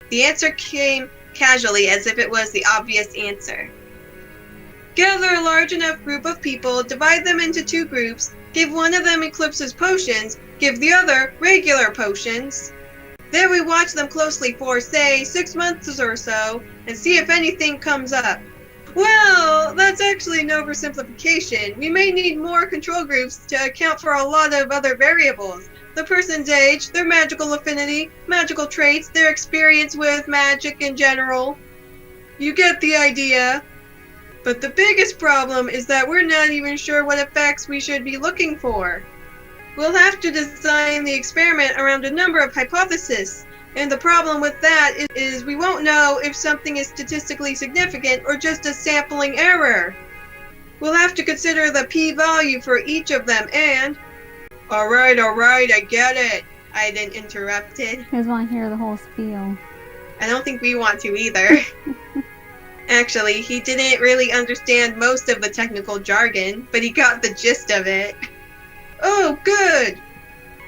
The answer came casually, as if it was the obvious answer. Gather a large enough group of people, divide them into 2 groups, give one of them Eclipse's potions, give the other regular potions. Then we watch them closely for, say, 6 months or so, and see if anything comes up. Well, that's actually an oversimplification. We may need more control groups to account for a lot of other variables. The person's age, their magical affinity, magical traits, their experience with magic in general. You get the idea. But the biggest problem is that we're not even sure what effects we should be looking for. We'll have to design the experiment around a number of hypotheses, and the problem with that is we won't know if something is statistically significant or just a sampling error. We'll have to consider the p-value for each of them and... Alright, I get it, Aiden interrupted. You guys want to hear the whole spiel? I don't think we want to either. Actually, he didn't really understand most of the technical jargon, but he got the gist of it. Oh, good!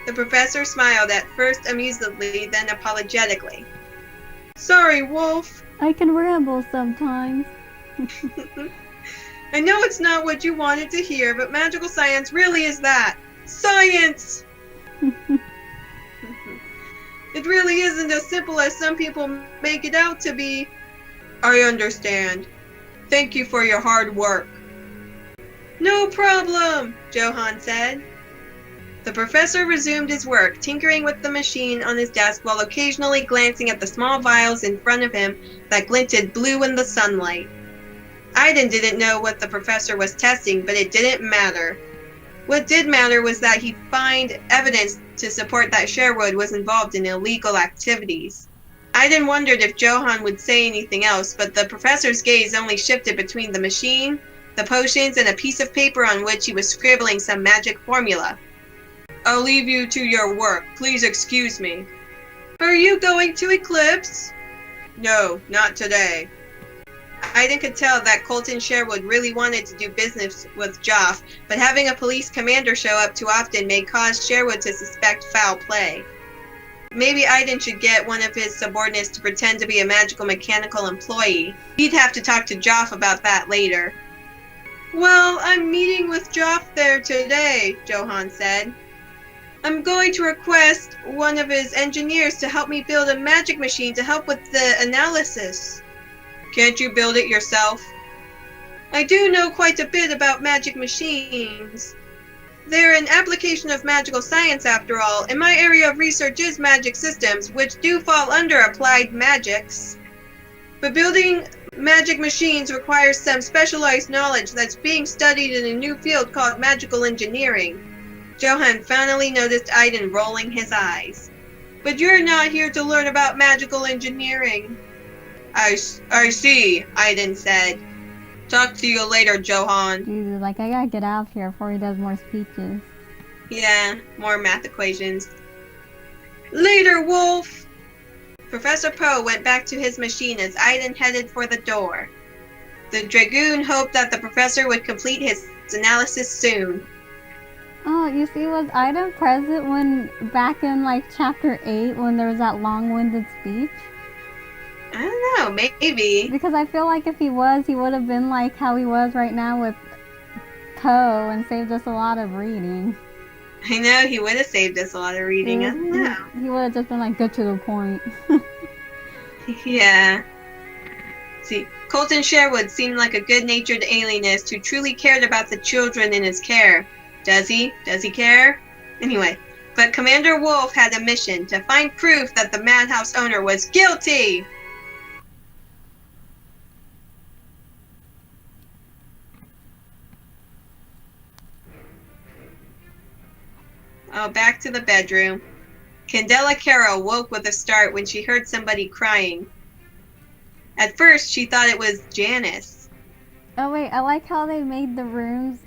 The professor smiled at first amusedly, then apologetically. Sorry, Wolf. I can ramble sometimes. I know it's not what you wanted to hear, but magical science really is that. Science! It really isn't as simple as some people make it out to be. I understand. Thank you for your hard work. No problem, Johann said. The professor resumed his work, tinkering with the machine on his desk while occasionally glancing at the small vials in front of him that glinted blue in the sunlight. Aiden didn't know what the professor was testing, but it didn't matter. What did matter was that he find evidence to support that Sherwood was involved in illegal activities. Aiden wondered if Johann would say anything else, but the professor's gaze only shifted between the machine, the potions, and a piece of paper on which he was scribbling some magic formula. I'll leave you to your work. Please excuse me. Are you going to Eclipse? No, not today. Aiden could tell that Colton Sherwood really wanted to do business with Joff, but having a police commander show up too often may cause Sherwood to suspect foul play. Maybe Aiden should get one of his subordinates to pretend to be a magical mechanical employee. He'd have to talk to Joff about that later. Well, I'm meeting with Joff there today, Johann said. I'm going to request one of his engineers to help me build a magic machine to help with the analysis. Can't you build it yourself? I do know quite a bit about magic machines. They're an application of magical science after all, and my area of research is magic systems, which do fall under applied magics. But building magic machines requires some specialized knowledge that's being studied in a new field called magical engineering. Johann finally noticed Aiden rolling his eyes. But you're not here to learn about magical engineering. I see, Aiden said. Talk to you later, Johann. Jesus, like, I gotta get out of here before he does more speeches. Yeah, more math equations. Later, Wolf! Professor Poe went back to his machine as Aiden headed for the door. The Dragoon hoped that the professor would complete his analysis soon. Oh, you see, was Aiden present when, back in, like, chapter 8, when there was that long-winded speech? I don't know, maybe. Because I feel like if he was, he would have been like how he was right now with Poe and saved us a lot of reading. I know, he would have saved us a lot of reading. I don't know. He would have just been like, get to the point. Yeah. See, Colton Sherwood seemed like a good-natured alienist who truly cared about the children in his care. Does he? Does he care? Anyway, but Commander Wolf had a mission to find proof that the madhouse owner was guilty! Oh, back to the bedroom. Candela Carroll woke with a start when she heard somebody crying. At first, she thought it was Janice. Oh wait, I like how they made the rooms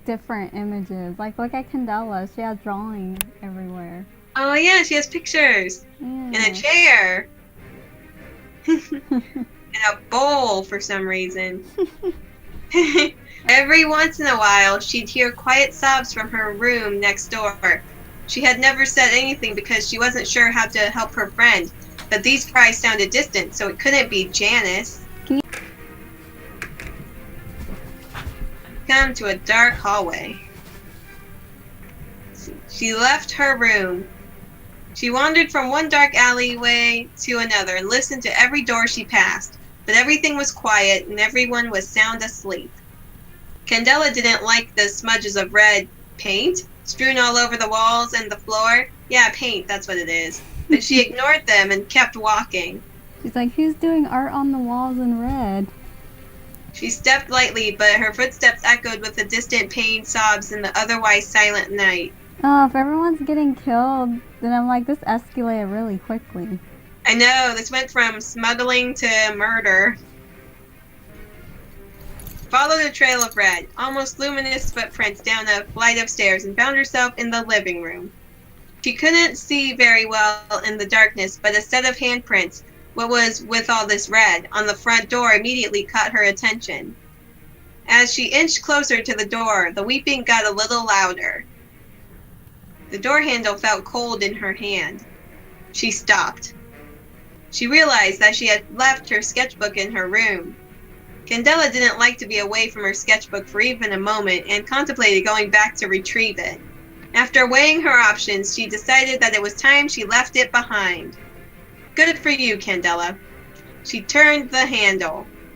different images. Like, look at Candela. She has drawings everywhere. Oh yeah, she has pictures. Yeah. And a chair. And a bowl for some reason. Every once in a while, she'd hear quiet sobs from her room next door. She had never said anything because she wasn't sure how to help her friend, but these cries sounded distant, so it couldn't be Janice. Come to a dark hallway. She left her room. She wandered from one dark alleyway to another and listened to every door she passed, but everything was quiet and everyone was sound asleep. Candela didn't like the smudges of red paint strewn all over the walls and the floor. Yeah, paint, that's what it is. But she ignored them and kept walking. She's like, who's doing art on the walls in red? She stepped lightly, but her footsteps echoed with the distant pain sobs in the otherwise silent night. Oh, if everyone's getting killed, then I'm like, this escalated really quickly. I know, this went from smuggling to murder. Followed a trail of red, almost luminous footprints down a flight of stairs and found herself in the living room. She couldn't see very well in the darkness, but a set of handprints, what was with all this red, on the front door immediately caught her attention. As she inched closer to the door, the weeping got a little louder. The door handle felt cold in her hand. She stopped. She realized that she had left her sketchbook in her room. Candela didn't like to be away from her sketchbook for even a moment and contemplated going back to retrieve it. After weighing her options, she decided that it was time she left it behind. Good for you, Candela. She turned the handle.